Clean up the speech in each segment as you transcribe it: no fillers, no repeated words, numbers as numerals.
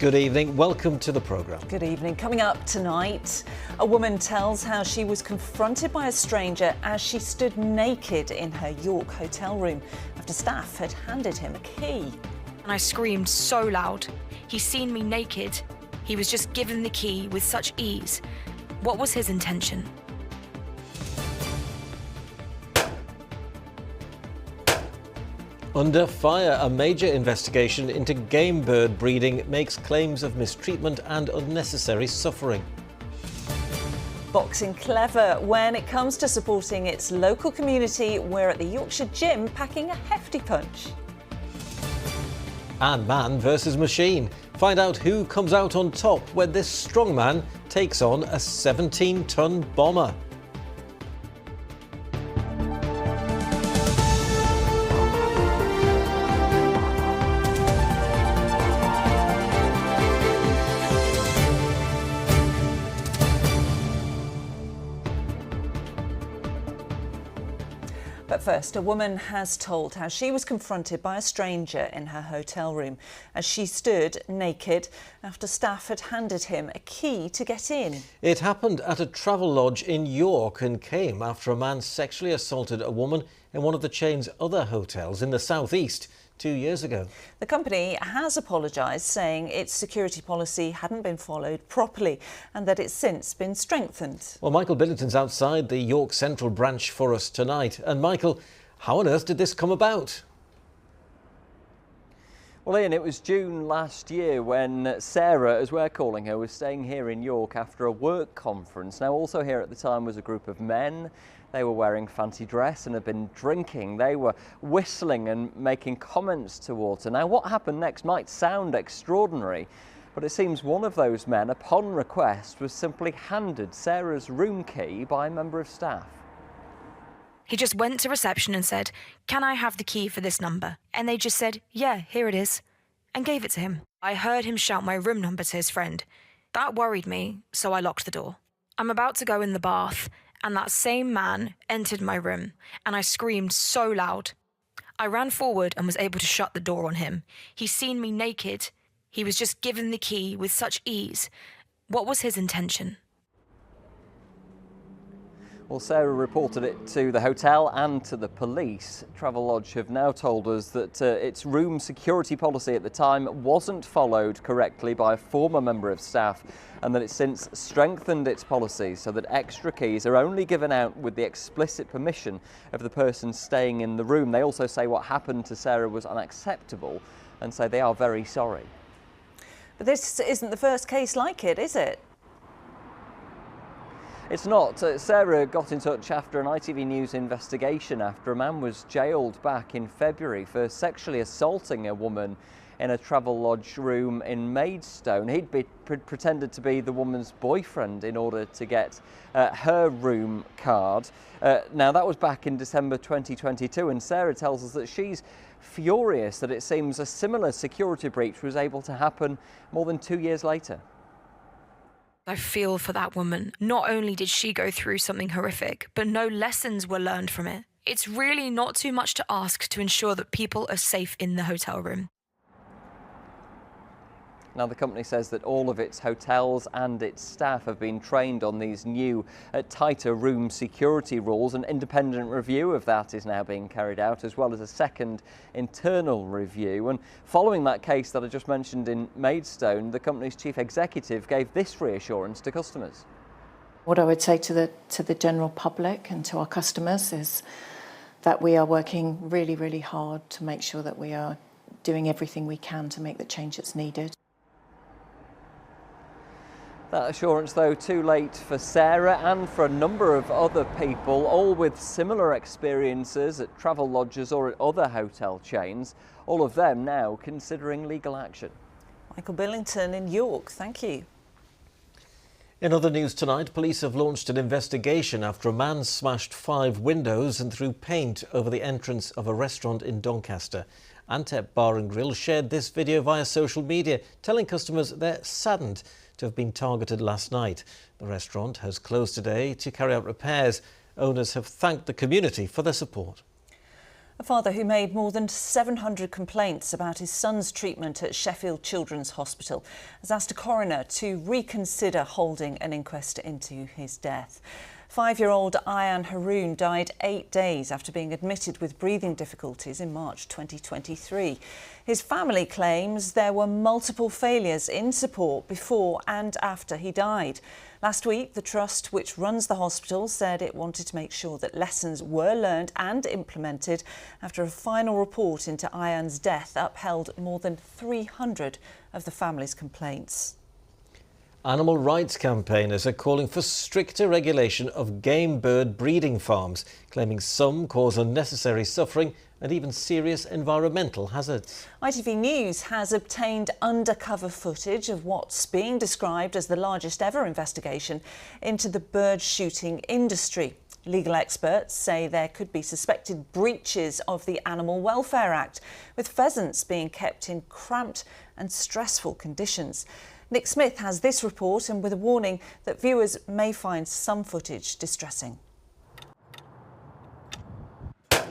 Good evening, welcome to the programme. Good evening. Coming up tonight, a woman tells how she was confronted by a stranger as she stood naked in her York hotel room after staff had handed him a key. And I screamed so loud. He's seen me naked. He was just given the key with such ease. What was his intention? Under fire, a major investigation into game bird breeding makes claims of mistreatment and unnecessary suffering. Boxing clever when it comes to supporting its local community. We're at the Yorkshire Gym packing a hefty punch. And man versus machine. Find out who comes out on top when this strongman takes on a 17-ton bomber. But first, a woman has told how she was confronted by a stranger in her hotel room as she stood naked after staff had handed him a key to get in. It happened at a travel lodge in York and came after a man sexually assaulted a woman in one of the chain's other hotels in the southeast 2 years ago. The company has apologised, saying its security policy hadn't been followed properly and that it's since been strengthened. Well, Michael Billington's outside the York Central branch for us tonight. And Michael, how on earth did this come about? Well, Ian, it was June last year when Sarah, as we're calling her, was staying here in York after a work conference. Now, also here at the time was a group of men. They were wearing fancy dress and had been drinking. They were whistling and making comments towards her. Now, what happened next might sound extraordinary, but it seems one of those men, upon request, was simply handed Sarah's room key by a member of staff. He just went to reception and said, "Can I have the key for this number?" And they just said, "Yeah, here it is," and gave it to him. I heard him shout my room number to his friend. That worried me, so I locked the door. I'm about to go in the bath, and that same man entered my room, and I screamed so loud. I ran forward and was able to shut the door on him. He's seen me naked. He was just given the key with such ease. What was his intention? Well, Sarah reported it to the hotel and to the police. Travelodge have now told us that its room security policy at the time wasn't followed correctly by a former member of staff, and that it's since strengthened its policies so that extra keys are only given out with the explicit permission of the person staying in the room. They also say what happened to Sarah was unacceptable and say they are very sorry. But this isn't the first case like it, is it? It's not. Sarah got in touch after an ITV News investigation after a man was jailed back in February for sexually assaulting a woman in a travel lodge room in Maidstone. He'd pretended to be the woman's boyfriend in order to get her room card. Now, that was back in December 2022, and Sarah tells us that she's furious that it seems a similar security breach was able to happen more than 2 years later. I feel for that woman. Not only did she go through something horrific, but no lessons were learned from it. It's really not too much to ask to ensure that people are safe in the hotel room. Now, the company says that all of its hotels and its staff have been trained on these new, tighter room security rules. An independent review of that is now being carried out, as well as a second internal review. And following that case that I just mentioned in Maidstone, the company's chief executive gave this reassurance to customers. What I would say to the general public and to our customers is that we are working really, really hard to make sure that we are doing everything we can to make the change that's needed. That assurance, though, too late for Sarah and for a number of other people, all with similar experiences at travel lodges or at other hotel chains, all of them now considering legal action. Michael Billington in York, thank you. In other news tonight, police have launched an investigation after a man smashed 5 windows and threw paint over the entrance of a restaurant in Doncaster. Antep Bar and Grill shared this video via social media, telling customers they're saddened to have been targeted last night. The restaurant has closed today to carry out repairs. Owners have thanked the community for their support. A father who made more than 700 complaints about his son's treatment at Sheffield Children's Hospital has asked a coroner to reconsider holding an inquest into his death. 5-year-old Ayan Haroon died 8 days after being admitted with breathing difficulties in March 2023. His family claims there were multiple failures in support before and after he died. Last week, the trust which runs the hospital said it wanted to make sure that lessons were learned and implemented after a final report into Ayan's death upheld more than 300 of the family's complaints. Animal rights campaigners are calling for stricter regulation of game bird breeding farms, claiming some cause unnecessary suffering and even serious environmental hazards. ITV News has obtained undercover footage of what's being described as the largest ever investigation into the bird shooting industry. Legal experts say there could be suspected breaches of the Animal Welfare Act, with pheasants being kept in cramped and stressful conditions. Nick Smith has this report, and with a warning that viewers may find some footage distressing.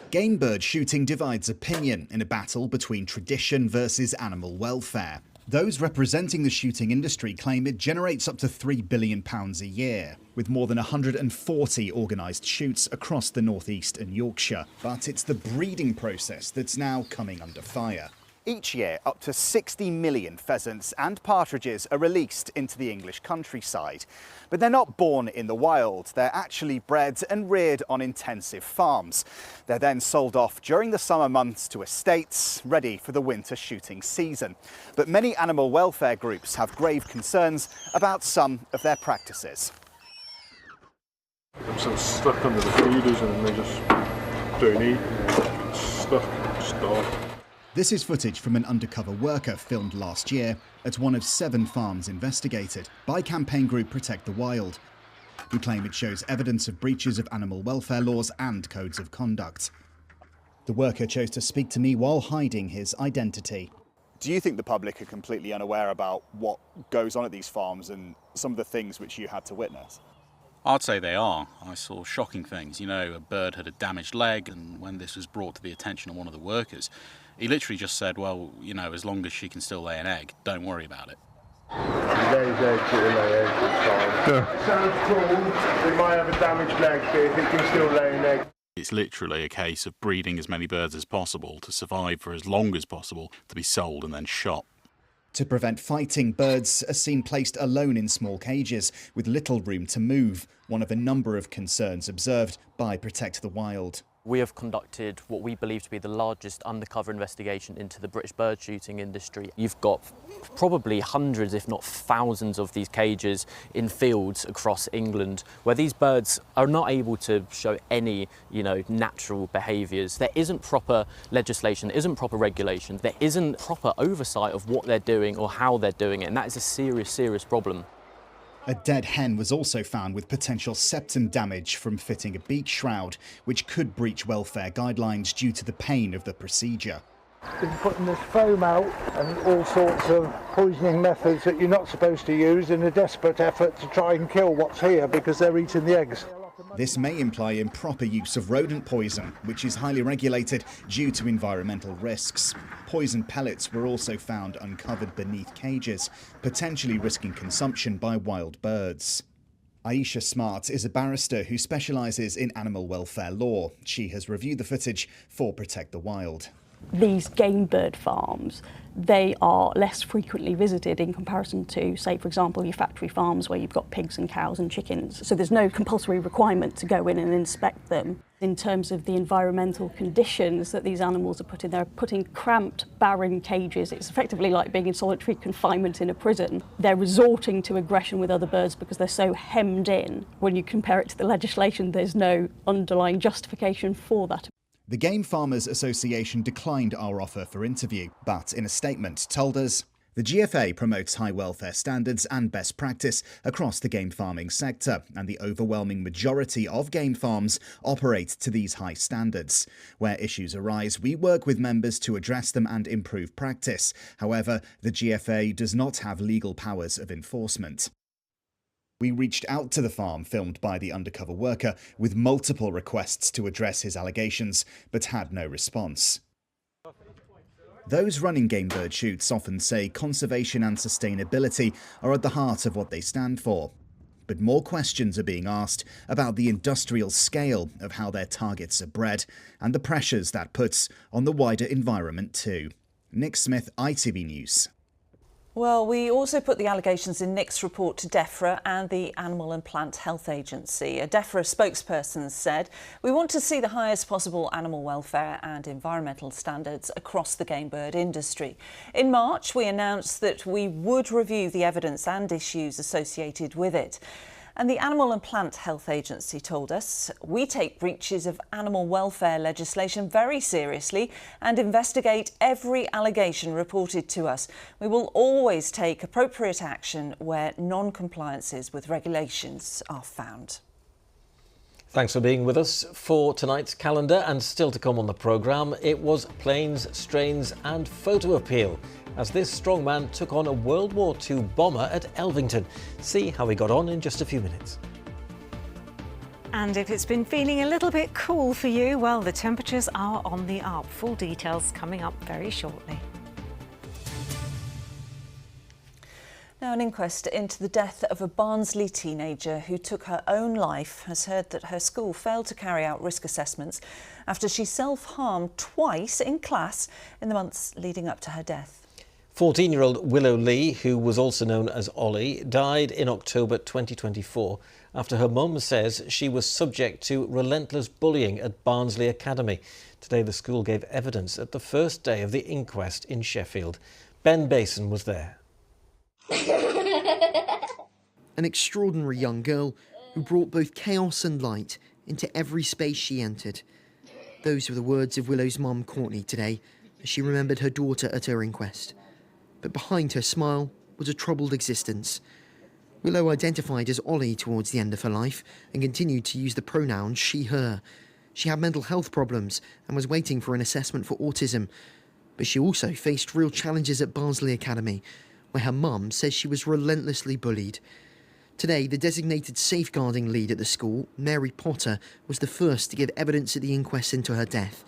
Game bird shooting divides opinion in a battle between tradition versus animal welfare. Those representing the shooting industry claim it generates up to £3 billion a year, with more than 140 organised shoots across the North East and Yorkshire. But it's the breeding process that's now coming under fire. Each year, up to 60 million pheasants and partridges are released into the English countryside. But they're not born in the wild. They're actually bred and reared on intensive farms. They're then sold off during the summer months to estates, ready for the winter shooting season. But many animal welfare groups have grave concerns about some of their practices. I'm sort of stuck under the feeders and they just don't eat. Stuck, starved. This is footage from an undercover worker filmed last year at one of 7 farms investigated by campaign group Protect the Wild, who claim it shows evidence of breaches of animal welfare laws and codes of conduct. The worker chose to speak to me while hiding his identity. Do you think the public are completely unaware about what goes on at these farms and some of the things which you had to witness? I'd say they are. I saw shocking things. You know, a bird had a damaged leg, and when this was brought to the attention of one of the workers, he literally just said, well, you know, as long as she can still lay an egg, don't worry about it. Lays eggs, it'll lay eggs, it's fine. Yeah. Sounds cool. It might have a damaged leg, but if it can still lay an egg. It's literally a case of breeding as many birds as possible to survive for as long as possible, to be sold and then shot. To prevent fighting, birds are seen placed alone in small cages with little room to move, one of a number of concerns observed by Protect the Wild. We have conducted what we believe to be the largest undercover investigation into the British bird shooting industry. You've got probably hundreds, if not thousands, of these cages in fields across England where these birds are not able to show any, natural behaviours. There isn't proper legislation, there isn't proper regulation, there isn't proper oversight of what they're doing or how they're doing it, and that is a serious, serious problem. A dead hen was also found with potential septum damage from fitting a beak shroud, which could breach welfare guidelines due to the pain of the procedure. Been putting this foam out and all sorts of poisoning methods that you're not supposed to use in a desperate effort to try and kill what's here because they're eating the eggs. This may imply improper use of rodent poison, which is highly regulated due to environmental risks. Poison pellets were also found uncovered beneath cages, potentially risking consumption by wild birds. Aisha Smart is a barrister who specialises in animal welfare law. She has reviewed the footage for Protect the Wild. These game bird farms, they are less frequently visited in comparison to, say, for example, your factory farms where you've got pigs and cows and chickens. So there's no compulsory requirement to go in and inspect them. In terms of the environmental conditions that these animals are put in, they're put in cramped, barren cages. It's effectively like being in solitary confinement in a prison. They're resorting to aggression with other birds because they're so hemmed in. When you compare it to the legislation, there's no underlying justification for that. The Game Farmers Association declined our offer for interview, but in a statement told us, the GFA promotes high welfare standards and best practice across the game farming sector, and the overwhelming majority of game farms operate to these high standards. Where issues arise, we work with members to address them and improve practice. However, the GFA does not have legal powers of enforcement. We reached out to the farm filmed by the undercover worker with multiple requests to address his allegations, but had no response. Those running game bird shoots often say conservation and sustainability are at the heart of what they stand for. But more questions are being asked about the industrial scale of how their targets are bred and the pressures that puts on the wider environment too. Nick Smith, ITV News. Well, we also put the allegations in Nick's report to DEFRA and the Animal and Plant Health Agency. A DEFRA spokesperson said, "We want to see the highest possible animal welfare and environmental standards across the game bird industry." In March, we announced that we would review the evidence and issues associated with it. And the Animal and Plant Health Agency told us, "We take breaches of animal welfare legislation very seriously and investigate every allegation reported to us. We will always take appropriate action where non-compliances with regulations are found." Thanks for being with us for tonight's calendar, and still to come on the programme, it was planes, strains and photo appeal as this strongman took on a World War II bomber at Elvington. See how he got on in just a few minutes. And if it's been feeling a little bit cool for you, well, the temperatures are on the up. Full details coming up very shortly. Now, an inquest into the death of a Barnsley teenager who took her own life has heard that her school failed to carry out risk assessments after she self-harmed twice in class in the months leading up to her death. 14-year-old Willow Lee, who was also known as Ollie, died in October 2024 after her mum says she was subject to relentless bullying at Barnsley Academy. Today, the school gave evidence at the first day of the inquest in Sheffield. Ben Bason was there. An extraordinary young girl who brought both chaos and light into every space she entered. Those were the words of Willow's mum, Courtney, today, as she remembered her daughter at her inquest. But behind her smile was a troubled existence. Willow identified as Ollie towards the end of her life and continued to use the pronouns she, her. She had mental health problems and was waiting for an assessment for autism. But she also faced real challenges at Barnsley Academy, where her mum says she was relentlessly bullied. Today, the designated safeguarding lead at the school, Mary Potter, was the first to give evidence at the inquest into her death.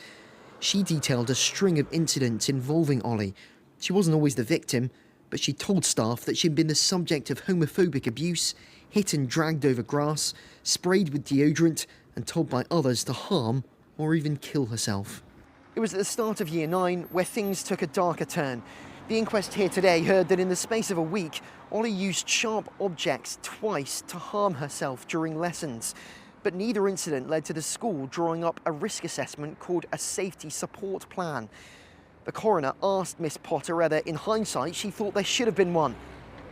She detailed a string of incidents involving Ollie. She wasn't always the victim, but she told staff that she'd been the subject of homophobic abuse, hit and dragged over grass, sprayed with deodorant, and told by others to harm or even kill herself. It was at the start of Year 9 where things took a darker turn. The inquest here today heard that in the space of a week, Ollie used sharp objects twice to harm herself during lessons. But neither incident led to the school drawing up a risk assessment called a safety support plan. The coroner asked Miss Potter whether, in hindsight, she thought there should have been one.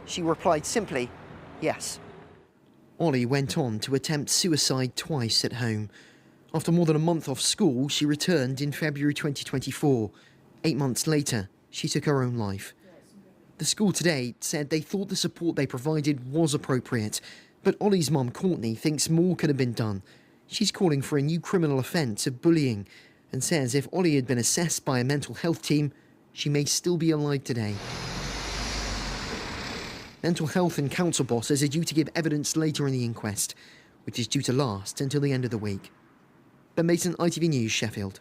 She replied simply, yes. Ollie went on to attempt suicide twice at home. After more than a month off school, she returned in February 2024. 8 months later, she took her own life. The school today said they thought the support they provided was appropriate, but Ollie's mum, Courtney, thinks more could have been done. She's calling for a new criminal offence of bullying and says if Ollie had been assessed by a mental health team, she may still be alive today. Mental health and council bosses are due to give evidence later in the inquest, which is due to last until the end of the week. Ben Mason, ITV News, Sheffield.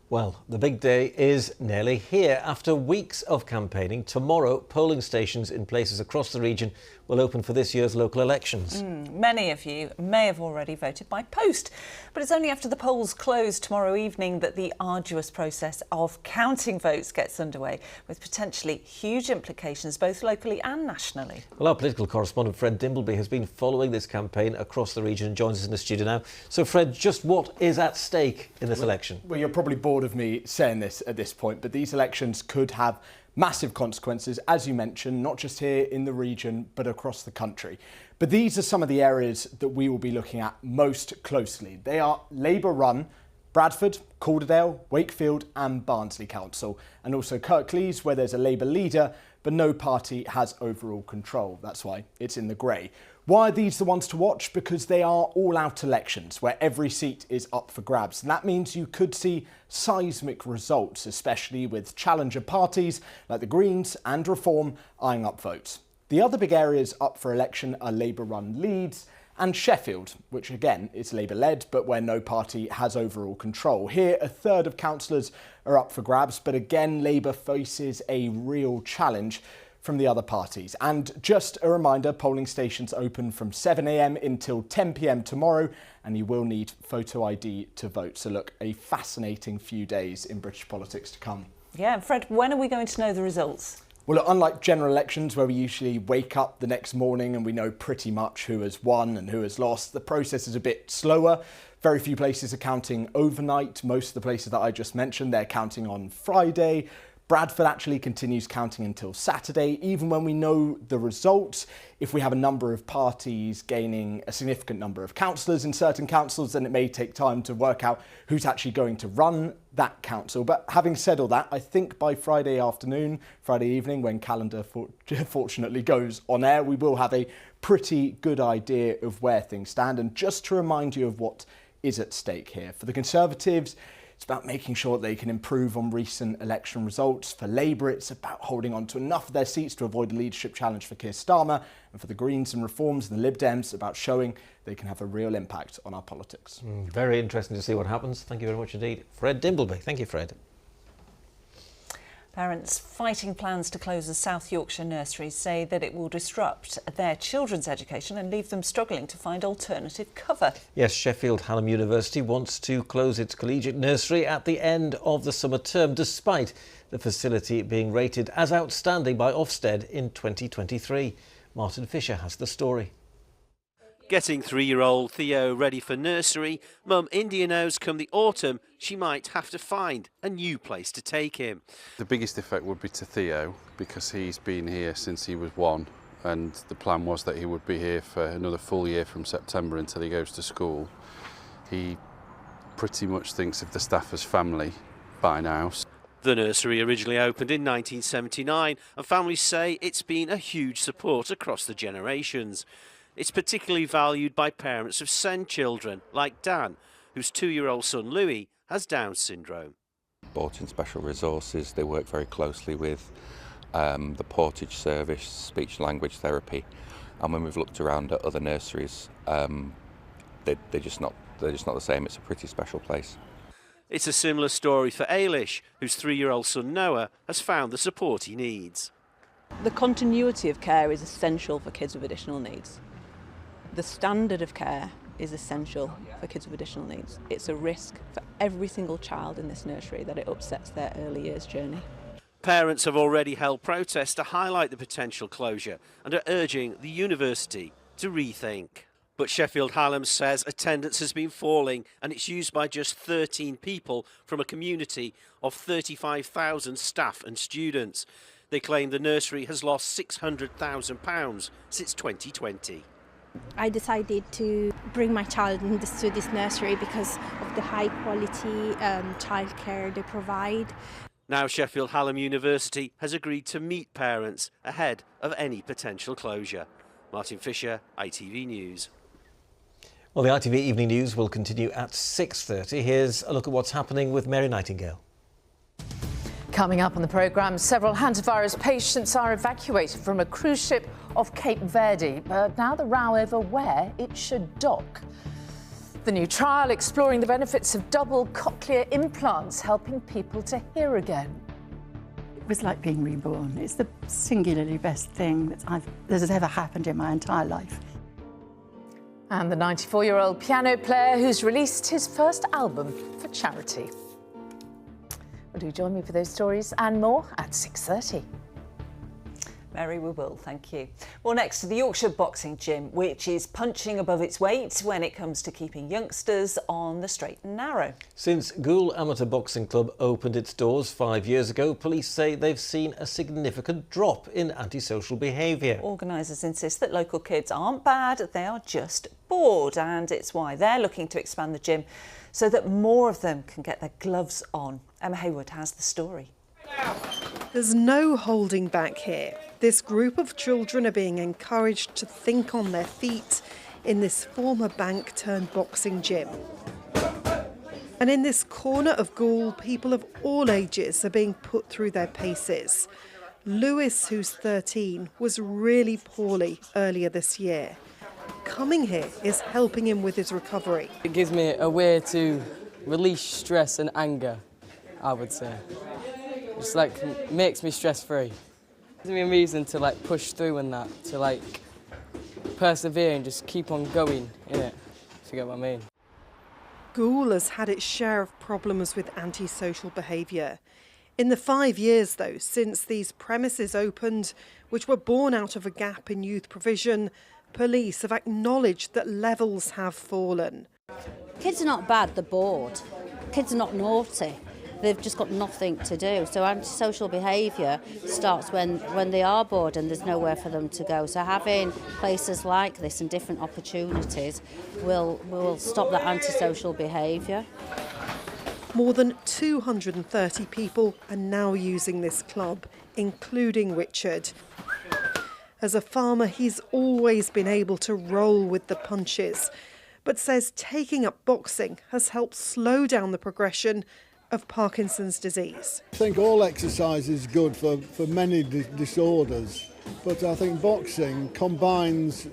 Well, the big day is nearly here. After weeks of campaigning, tomorrow polling stations in places across the region will open for this year's local elections. Many of you may have already voted by post, but it's only after the polls close tomorrow evening that the arduous process of counting votes gets underway, with potentially huge implications both locally and nationally. Well, our political correspondent Fred Dimbleby has been following this campaign across the region and joins us in the studio now. So Fred, just what is at stake in this election? Well, you're probably bored of me saying this at this point, but these elections could have massive consequences, as you mentioned, not just here in the region, but across the country. But these are some of the areas that we will be looking at most closely. They are Labour-run Bradford, Calderdale, Wakefield and Barnsley Council, and also Kirklees, where there's a Labour leader, but no party has overall control. That's why it's in the grey. Why are these the ones to watch? Because they are all-out elections where every seat is up for grabs. And that means you could see seismic results, especially with challenger parties like the Greens and Reform eyeing up votes. The other big areas up for election are Labour-run Leeds and Sheffield, which again is Labour-led, but where no party has overall control. Here, a third of councillors are up for grabs, but again, Labour faces a real challenge from the other parties. And just a reminder, polling stations open from 7 a.m. until 10 p.m. tomorrow, and you will need photo ID to vote. So look, a fascinating few days in British politics to come. Yeah, and Fred, when are we going to know the results? Well, unlike general elections where we usually wake up the next morning and we know pretty much who has won and who has lost, the process is a bit slower. Very few places are counting overnight. Most of the places that I just mentioned, they're counting on Friday. Bradford actually continues counting until Saturday. Even when we know the results, if we have a number of parties gaining a significant number of councillors in certain councils, then it may take time to work out who's actually going to run that council. But having said all that, I think by Friday afternoon, Friday evening, when calendar fortunately goes on air, we will have a pretty good idea of where things stand. And just to remind you of what is at stake here. For the Conservatives, it's about making sure they can improve on recent election results. For Labour, it's about holding on to enough of their seats to avoid a leadership challenge for Keir Starmer. And for the Greens and Reforms and the Lib Dems, about showing they can have a real impact on our politics. Very interesting to see what happens. Thank you very much indeed. Fred Dimbleby. Thank you, Fred. Parents fighting plans to close the South Yorkshire nurseries say that it will disrupt their children's education and leave them struggling to find alternative cover. Yes, Sheffield Hallam University wants to close its collegiate nursery at the end of the summer term, despite the facility being rated as outstanding by Ofsted in 2023. Martin Fisher has the story. Getting 3-year-old Theo ready for nursery, Mum India knows come the autumn she might have to find a new place to take him. The biggest effect would be to Theo because he's been here since he was 1 and the plan was that he would be here for another full year from September until he goes to school. He pretty much thinks of the staff as family by now. The nursery originally opened in 1979 and families say it's been a huge support across the generations. It's particularly valued by parents of SEND children, like Dan, whose 2-year-old son Louis has Down syndrome. Brought in special resources, they work very closely with the portage service, speech language therapy, and when we've looked around at other nurseries, they're just not the same. It's a pretty special place. It's a similar story for Ailish, whose 3-year-old son Noah has found the support he needs. The continuity of care is essential for kids with additional needs. The standard of care is essential for kids with additional needs. It's a risk for every single child in this nursery that it upsets their early years journey. Parents have already held protests to highlight the potential closure and are urging the university to rethink. But Sheffield Hallam says attendance has been falling and it's used by just 13 people from a community of 35,000 staff and students. They claim the nursery has lost £600,000 since 2020. I decided to bring my child to this nursery because of the high quality childcare they provide. Now Sheffield Hallam University has agreed to meet parents ahead of any potential closure. Martin Fisher, ITV News. Well, the ITV Evening News will continue at 6:30. Here's a look at what's happening with Mary Nightingale. Coming up on the programme, several hantavirus patients are evacuated from a cruise ship off Cape Verde, but now the row over where it should dock. The new trial exploring the benefits of double cochlear implants helping people to hear again. It was like being reborn. It's the singularly best thing that has ever happened in my entire life. And the 94-year-old piano player who's released his first album for charity. Well, do join me for those stories and more at 6:30. Mary, we will, thank you. Well, next to the Yorkshire Boxing Gym, which is punching above its weight when it comes to keeping youngsters on the straight and narrow. Since Goole Amateur Boxing Club opened its doors 5 years ago, police say they've seen a significant drop in antisocial behaviour. Organisers insist that local kids aren't bad, they are just bored, and it's why they're looking to expand the gym so that more of them can get their gloves on. Emma Hayward has the story. There's no holding back here. This group of children are being encouraged to think on their feet in this former bank turned boxing gym. And in this corner of Goole, people of all ages are being put through their paces. Lewis, who's 13, was really poorly earlier this year. Coming here is helping him with his recovery. It gives me a way to release stress and anger, I would say. It's like makes me stress-free. Gives me a reason to like push through and that, to like persevere and just keep on going in it, if you get what I mean. Goole has had its share of problems with antisocial behaviour. In the 5 years, though, since these premises opened, which were born out of a gap in youth provision, police have acknowledged that levels have fallen. Kids are not bad, they're bored. Kids are not naughty. They've just got nothing to do. So antisocial behaviour starts when they are bored and there's nowhere for them to go. So having places like this and different opportunities will stop that antisocial behaviour. More than 230 people are now using this club, including Richard. As a farmer, he's always been able to roll with the punches, but says taking up boxing has helped slow down the progression of Parkinson's disease. I think all exercise is good for many disorders, but I think boxing combines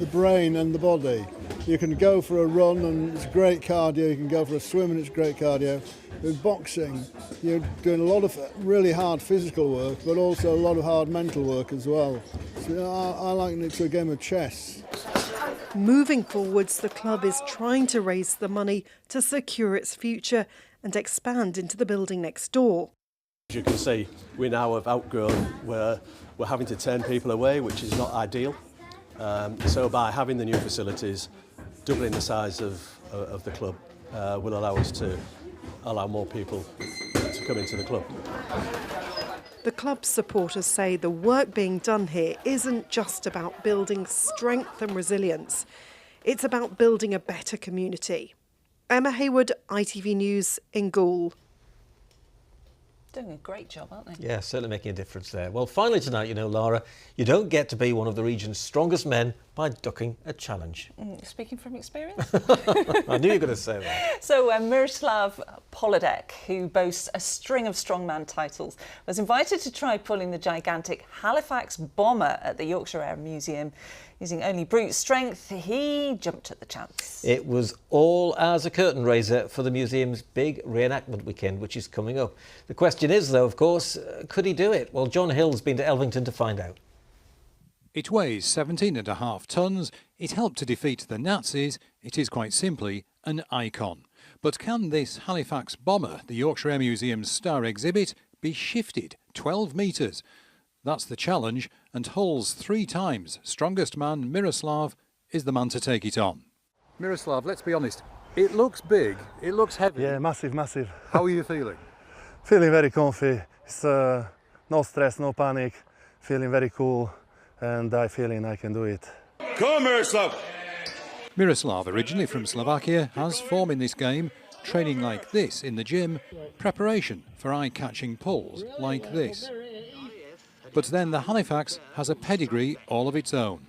the brain and the body. You can go for a run and it's great cardio, you can go for a swim and it's great cardio. With boxing, you're doing a lot of really hard physical work, but also a lot of hard mental work as well. So I liken it to a game of chess. Moving forwards, the club is trying to raise the money to secure its future and expand into the building next door. As you can see, we now have outgrown where we're having to turn people away, which is not ideal. So by having the new facilities, doubling the size of the club will allow us to allow more people to come into the club. The club's supporters say the work being done here isn't just about building strength and resilience. It's about building a better community. Emma Hayward, ITV News in Goole. Doing a great job, aren't they? Yeah, certainly making a difference there. Well, finally tonight, you know, Lara, you don't get to be one of the region's strongest men by ducking a challenge. Speaking from experience. I knew you were going to say that. So Miroslav Polodek, who boasts a string of strongman titles, was invited to try pulling the gigantic Halifax bomber at the Yorkshire Air Museum. Using only brute strength, he jumped at the chance. It was all as a curtain raiser for the museum's big reenactment weekend, which is coming up. The question is, though, of course, could he do it? Well, John Hill's been to Elvington to find out. It weighs 17.5 tonnes. It helped to defeat the Nazis. It is quite simply an icon. But can this Halifax bomber, the Yorkshire Air Museum's star exhibit, be shifted 12 metres? That's the challenge, and Hull's 3 times strongest man, Miroslav, is the man to take it on. Miroslav, let's be honest, it looks big, it looks heavy. Yeah, massive. How are you feeling? Feeling very comfy. It's no stress, no panic. Feeling very cool, and I feeling I can do it. Come, Miroslav! Miroslav, originally from Slovakia, has form in this game, training like this in the gym, preparation for eye-catching pulls like this. But then the Halifax has a pedigree all of its own.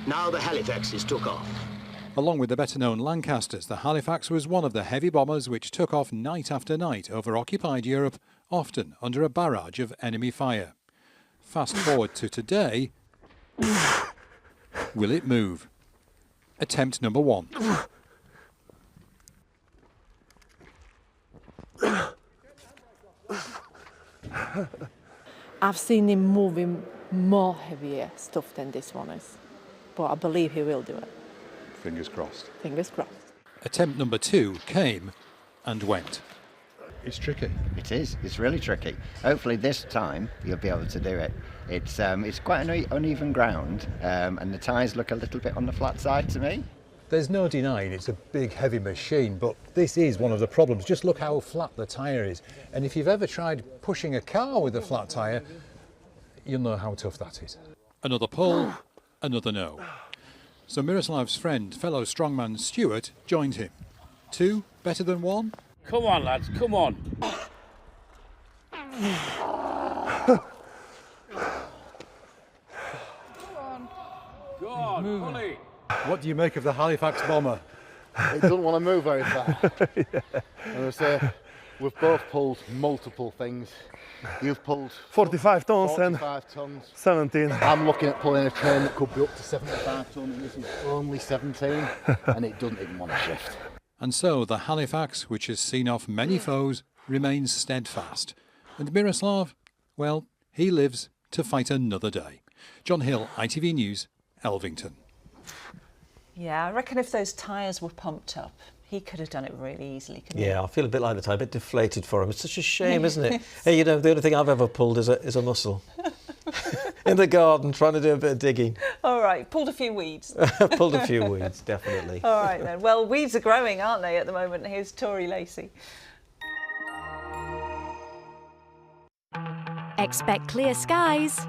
Now the Halifax is took off. Along with the better-known Lancasters, the Halifax was one of the heavy bombers which took off night after night over occupied Europe, often under a barrage of enemy fire. Fast forward to today, will it move? Attempt number 1. I've seen him moving more heavier stuff than this one is, but I believe he will do it. Fingers crossed. Fingers crossed. Attempt number 2 came and went. It's tricky. It is. It's really tricky. Hopefully this time you'll be able to do it. It's quite an uneven ground, and the tyres look a little bit on the flat side to me. There's no denying it's a big, heavy machine, but this is one of the problems. Just look how flat the tyre is. And if you've ever tried pushing a car with a flat tyre, you'll know how tough that is. Another pull, another no. So Miroslav's friend, fellow strongman Stuart, joined him. 2 better than 1? Come on, lads, come on. Go on, pull it. What do you make of the Halifax bomber? He doesn't want to move very far. Yeah. And it's, We've both pulled multiple things. You've pulled 45 tons 45 and tons. 17. I'm looking at pulling a train that could be up to 75 tons, and this is only 17, and it doesn't even want to shift. And so the Halifax, which has seen off many foes, remains steadfast. And Miroslav, well, he lives to fight another day. John Hill, ITV News, Elvington. Yeah, I reckon if those tyres were pumped up, he could have done it really easily, couldn't he? Yeah, I feel a bit like the tyre, a bit deflated for him. It's such a shame, isn't it? Hey, you know, the only thing I've ever pulled is a mussel. In the garden, trying to do a bit of digging. All right, pulled a few weeds. Pulled a few weeds, definitely. All right then. Well, weeds are growing, aren't they, at the moment? Here's Tori Lacey. Expect clear skies,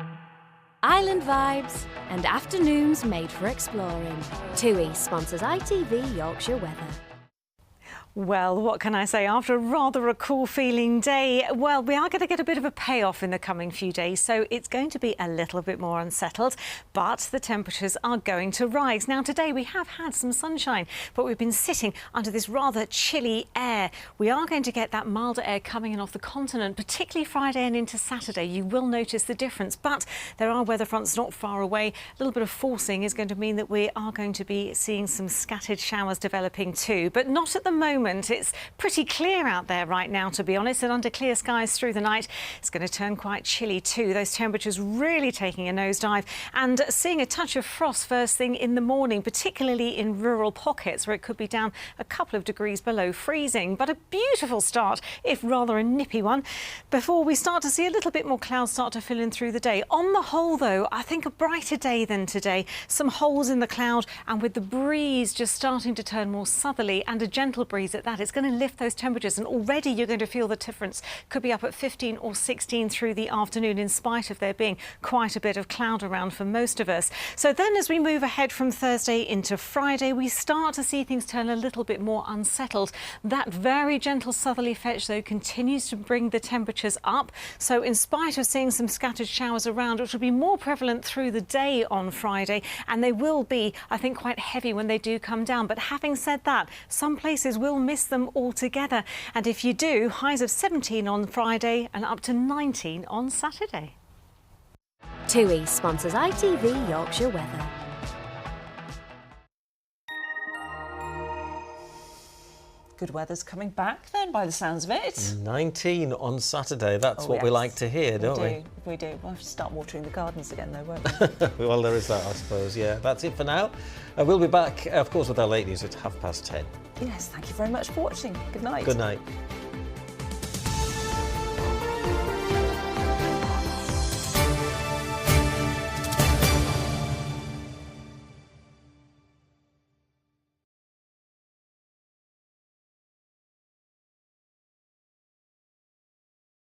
island vibes and afternoons made for exploring. TUI sponsors ITV Yorkshire Weather. Well, what can I say? After rather a cool feeling day, well, we are going to get a bit of a payoff in the coming few days, so it's going to be a little bit more unsettled, but the temperatures are going to rise. Now, today we have had some sunshine, but we've been sitting under this rather chilly air. We are going to get that milder air coming in off the continent, particularly Friday and into Saturday. You will notice the difference, but there are weather fronts not far away. A little bit of forcing is going to mean that we are going to be seeing some scattered showers developing too, but not at the moment. It's pretty clear out there right now, to be honest, and under clear skies through the night, it's going to turn quite chilly too. Those temperatures really taking a nosedive and seeing a touch of frost first thing in the morning, particularly in rural pockets where it could be down a couple of degrees below freezing. But a beautiful start, if rather a nippy one, before we start to see a little bit more clouds start to fill in through the day. On the whole, though, I think a brighter day than today. Some holes in the cloud, and with the breeze just starting to turn more southerly and a gentle breeze at that, it's going to lift those temperatures, and already you're going to feel the difference. Could be up at 15 or 16 through the afternoon, in spite of there being quite a bit of cloud around for most of us. So then as we move ahead from Thursday into Friday, we start to see things turn a little bit more unsettled. That very gentle southerly fetch, though, continues to bring the temperatures up. So in spite of seeing some scattered showers around, which will be more prevalent through the day on Friday, and they will be, I think, quite heavy when they do come down. But having said that, some places will miss them altogether, and if you do, highs of 17 on Friday and up to 19 on Saturday. TUI sponsors ITV Yorkshire Weather. Good weather's coming back then, by the sounds of it. 19 on Saturday, that's what we like to hear, don't we? We do. We'll have to start watering the gardens again though, won't we? Well, there is that, I suppose, yeah. That's it for now. We'll be back, of course, with our late news at 10:30. Yes, thank you very much for watching. Good night. Good night.